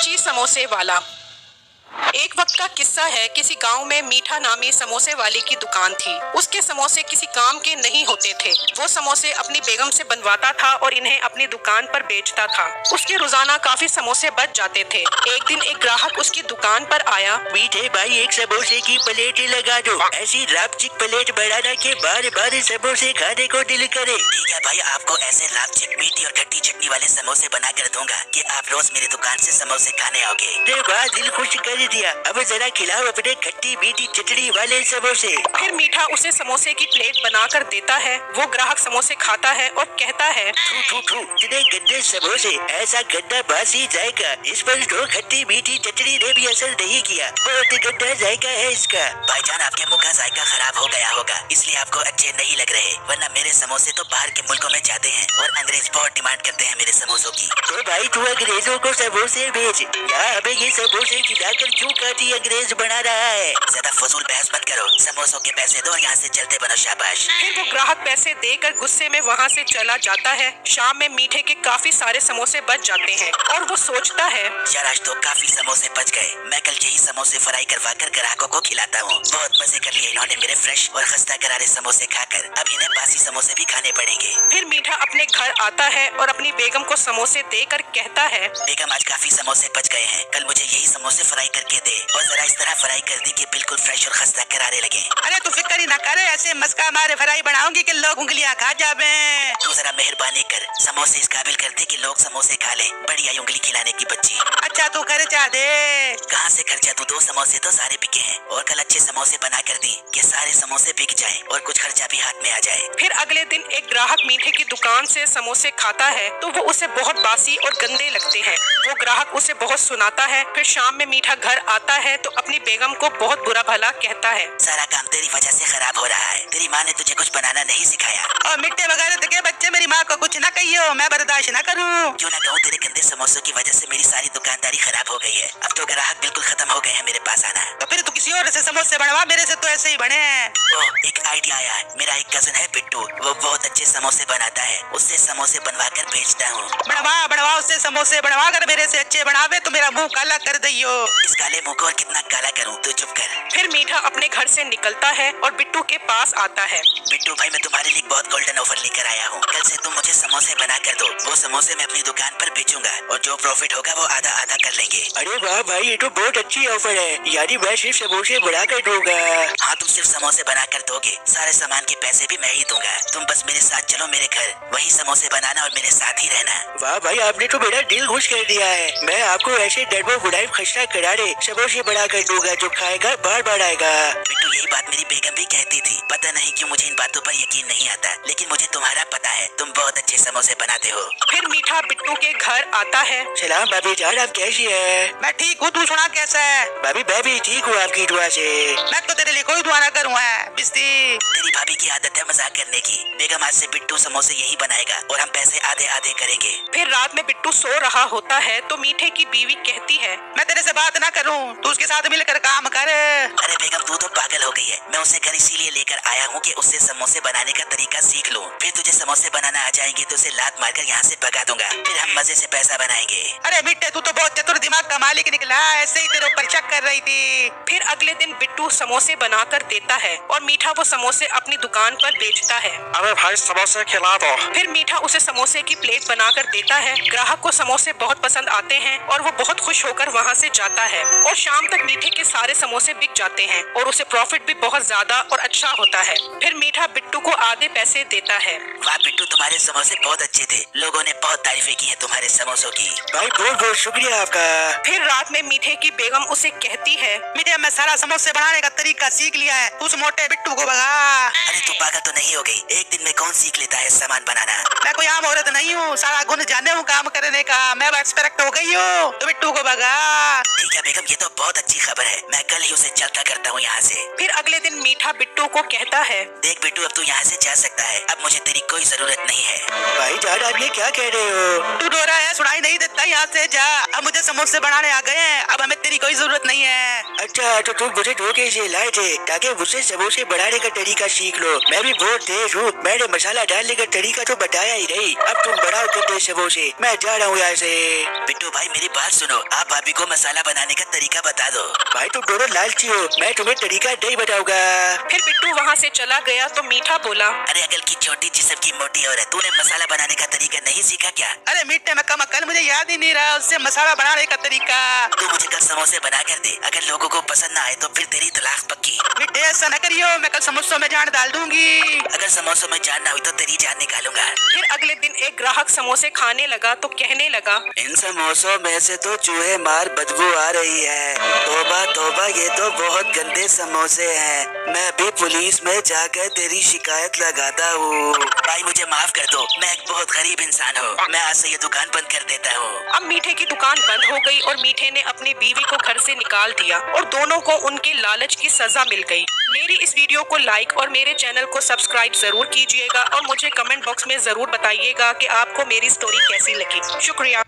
कच्ची समोसे वाला। एक वक्त का किस्सा है। किसी गांव में मीठा नामी समोसे वाले की दुकान थी। उसके समोसे किसी काम के नहीं होते थे। वो समोसे अपनी बेगम से बनवाता था और इन्हें अपनी दुकान पर बेचता था। उसके रोजाना काफी समोसे बच जाते थे। एक दिन एक ग्राहक उसकी दुकान पर आया। मीठे भाई, एक समोसे की प्लेट लगा दो। ऐसी रापचिक प्लेट बढ़ाना के बार बार समोसे खाने को दिल करे। ठीक है भाई, आपको ऐसे रापचिक मीठी और खट्टी चटनी वाले समोसे बना कर दूंगा कि आप रोज मेरी दुकान से समोसे खाने आओगे। अरे वाह, दिल खुश कर दिया। अब जरा खिलाओ अपने खट्टी मीठी चटनी वाले समोसे। फिर मीठा उसे समोसे की प्लेट बनाकर देता है। वो ग्राहक समोसे खाता है और कहता है, थू थू थू, इतने गंदे समोसे, ऐसा गंदा बासी जाएगा। इस पर तो खट्टी मीठी चटनी ने भी असर नहीं किया। बहुत गंदा जायका है इसका। भाईजान, आपके मुंह का जायका खराब हो गया होगा, इसलिए आपको अच्छे नहीं लग रहे, वरना मेरे समोसे तो बाहर के मुल्कों में जाते हैं और अंग्रेज बहुत डिमांड करते हैं मेरे समोसों की। तो भाई तू अंग्रेजों को समोसे भेज, या हमें ये समोसे खिलाकर क्यों काटी अंग्रेज बना रहा है। ज्यादा फजूल बहस मत करो, समोसों के पैसे दो और यहाँ से चलते बनो, शाबाश। फिर वो ग्राहक पैसे देकर गुस्से में वहाँ से चला जाता है। शाम में मीठे के काफी सारे समोसे बच जाते हैं और वो सोचता है, यार आज तो काफी समोसे बच गए। मैं कल यही समोसे फ्राई करवा कर ग्राहकों को खिलाता हूँ। बहुत मजे कर लिए इन्होंने मेरे फ्रेश और खस्ता करारे समोसे खाकर। अब इन्हें बासी समोसे भी खाने पड़ेंगे। फिर मीठा अपने घर आता है और अपनी बेगम को समोसे देकर कहता है, बेगम आज काफी समोसे बच गए हैं, कल मुझे यही समोसे फ्राई करके दे और जरा इस तरह फ्राई कर दी कि बिल्कुल फ्रेश और खस्ता करारे लगे। अरे तू फिक्र ही ना करे, ऐसे मस्का मारे फ्राई बनाऊंगी कि लोग उंगलियां खा जावे। तू जरा मेहरबानी कर, समोसे इस काबिल कर दे कि लोग समोसे खा ले। बड़ी आई उंगली खिलाने की बच्ची। अच्छा तू खर्चा दे। कहाँ से खर्चा, तू 2 समोसे तो सारे बिके हैं और कल अच्छे समोसे बना कर दी कि सारे समोसे बिक जाएं और कुछ खर्चा भी हाथ में आ जाए। फिर अगले दिन एक ग्राहक मीठे की दुकान से समोसे खाता है तो वो उसे बहुत बासी और गंदे लगते हैं। वो ग्राहक उसे बहुत सुनाता है। फिर शाम में मीठा घर आता है तो अपनी बेगम को बहुत बुरा भला कहता है, सारा काम तेरी वजह से खराब हो रहा है। तेरी माँ ने तुझे कुछ बनाना नहीं सिखाया। और मिट्टे वगैरह के बच्चे मेरी माँ को कुछ ना कहियो, मैं बर्दाश्त ना करूँ। क्यों ना कहूँ, तेरे गंदे समोसों की वजह से मेरी सारी दुकानदारी खराब हो गई है। अब तो ग्राहक बिल्कुल खत्म हो गए हैं मेरे पास आना। तो फिर तू किसी और से समोसे बनवा, मेरे से तो ऐसे ही बने हैं। ओह, एक आइडिया आया है। मेरा एक कजन है बिट्टू, वो बहुत अच्छे समोसे बनाता है। उससे समोसे बनवा कर बेचता हूँ। बनवा उससे समोसे बनवा कर मेरे से अच्छे बनावे तो मेरा मुंह काला कर दियो। इस काले मुंह को और कितना काला करूँ, तू चुप कर। फिर मीठा अपने घर से निकलता है और बिट्टू के पास आता है। बिट्टू भाई, मैं तुम्हारे लिए बहुत गोल्डन ऑफर लेकर आया हूँ। कल से तुम मुझे समोसे बना कर दो, वो समोसे मैं अपनी दुकान पर बेचूंगा और जो प्रॉफिट होगा वो आधा आधा कर लेंगे। अरे वाह भाई, ये तो बहुत अच्छी ऑफर है। यानी मैं सिर्फ समोसे बना कर दूंगा। हाँ, तुम सिर्फ समोसे बना कर दोगे, सारे सामान के पैसे भी मैं ही दूंगा। तुम बस मेरे साथ चलो मेरे घर, वही समोसे बनाना और मेरे साथ ही रहना। वाह भाई, आपने तो मेरा दिल खुश कर दिया है। मैं आपको ऐसे डरबो बुढ़ाई खस्ता करारे समोसे बना कर दूंगा, जो खाएगा बार बार आएगा। बिट्टू, यही बात मेरी बेगम भी कहती थी। पता नहीं क्यों मुझे इन बातों पर यकीन नहीं आता, लेकिन मुझे तुम्हारा पता है, तुम बहुत अच्छे समोसे बनाते हो। फिर मीठा बिट्टू के घर आता है। सलाम भाभी जान, आप कैसी है? मैं ठीक हूँ, तू सुना कैसा है? भाभी मैं भी ठीक हूँ आपकी दुआ से। मैं तो तेरे लिए कोई दुआ ना करूँ है बिस्ती। तेरी भाभी की आदत है मजाक करने की। बेगम आज से बिट्टू समोसे यही बनाएगा और हम पैसे आधे आधे करेंगे। फिर रात में बिट्टू सो रहा होता है तो मीठे की बीवी कहती है, मैं तेरे से बात ना करूँ, तू उसके साथ मिलकर काम कर। अरे बेगम, तू तो पागल हो गई है। मैं उसे घर इसीलिए लेकर आया हूँ कि उससे समोसे बनाने का तरीका सीख लूँ। फिर तुझे समोसे बनाना आ जाएंगे तो उसे लात मारकर यहाँ से भगा दूंगा। फिर हम मजे से पैसा बनाएंगे। अरे मिट्टे, तू तो बहुत चतुर दिमाग का मालिक निकला, ऐसे ही तेरे ऊपर शक कर रही थी। फिर अगले दिन बिट्टू समोसे बनाकर देता है और मीठा वो समोसे अपनी दुकान पर बेचता है। अरे भाई समोसे खिला दो। फिर मीठा उसे समोसे की प्लेट बनाकर देता है। ग्राहक को समोसे बहुत पसंद आते हैं और वो बहुत खुश होकर वहाँ से जाता है और शाम तक मीठे के सारे समोसे बिक जाते हैं और उसे प्रॉफिट भी बहुत ज्यादा और अच्छा होता है। फिर मीठा बिट्टू को आधे पैसे देता है। वाह बिट्टू, तुम्हारे समोसे बहुत अच्छे थे। लोगों ने बहुत तारीफें की है तुम्हारे समोसों की। भाई बहुत बहुत शुक्रिया आपका। फिर रात में मीठे की बेगम उसे कहती है, मीठे, मैं सारा समोसे बनाने का तरीका सीख लिया है, उस मोटे बिट्टू को भगा। अरे तू पागल तो नहीं हो गई? एक दिन में कौन सीख लेता है सामान बनाना? मैं कोई आम औरत नहीं हूँ, सारा गुण जाने हूँ काम करने का। मैं एक्सपेक्ट हो गई हूँ, तो बिट्टू को भगा। ठीक है बेगम, ये तो बहुत अच्छी खबर है। मैं कल ही उसे चलता करता हूँ यहाँ से। फिर अगले दिन मीठा बिट्टू को कहता है, देख बिट्टू, अब तू यहाँ से जा सकता है। अब मुझे तेरी कोई जरूरत नहीं है। भाई जान, आप ये क्या कह रहे हो? तू रो रहा है, सुनाई नहीं देता, यहाँ से जा। अब मुझे समोसे बनाने आ गए हैं, अब हमें तेरी कोई जरूरत नहीं है। अच्छा, तो तुम मुझे धोखे से लाए थे ताकि मुझसे समोसे बनाने का तरीका सीख लो। मैं भी बहुत तेज हूँ, मैंने मसाला डालने का तरीका तो बताया ही नहीं। अब तुम बनाओ गंदे समोसे, मैं जा रहा हूँ यहाँ से। बिट्टू भाई मेरी बात सुनो, आप भाभी को मसाला बनाने का तरीका बता दो। भाई तुम दोनों लालची हो, मैं तुम्हें तरीका नहीं बताऊंगा। फिर बिट्टू वहाँ से चला गया तो मीठा बोला, अरे अकल की छोटी जिस्म की मोटी औरत, तूने मसाला बनाने का तरीका नहीं सीखा क्या? अरे मीठे में कम अकल, मुझे याद ही नहीं रहा उससे मसाला बनाने का तरीका। तू मुझे कल समोसे बना कर दे, अगर लोगों को पसंद ना आए तो फिर तेरी तलाक पक्की। मीठे ऐसा न करियो, मैं कल समोसों में जान डाल दूंगी। अगर समोसों में जान ना हुई तो तेरी जान निकालूंगा। फिर अगले दिन एक ग्राहक समोसे खाने लगा तो कहने लगा, इन समोसों में से तो चूहे मार बदबू आ रही है। तौबा तौबा, ये तो बहुत गंदे समोसे हैं। मैं भी पुलिस में जाकर तेरी शिकायत लगाता हूँ। भाई मुझे माफ कर दो, मैं एक बहुत गरीब इंसान हूँ, मैं आज से ये दुकान बंद कर देता हूँ। अब मीठे की दुकान बंद हो गई और मीठे ने अपनी बीवी को घर से निकाल दिया और दोनों को उनके लालच की सजा मिल गई। मेरी इस वीडियो को लाइक और मेरे चैनल को सब्सक्राइब जरूर कीजिएगा और मुझे कमेंट बॉक्स में जरूर बताइएगा कि आपको मेरी स्टोरी कैसी लगी। शुक्रिया।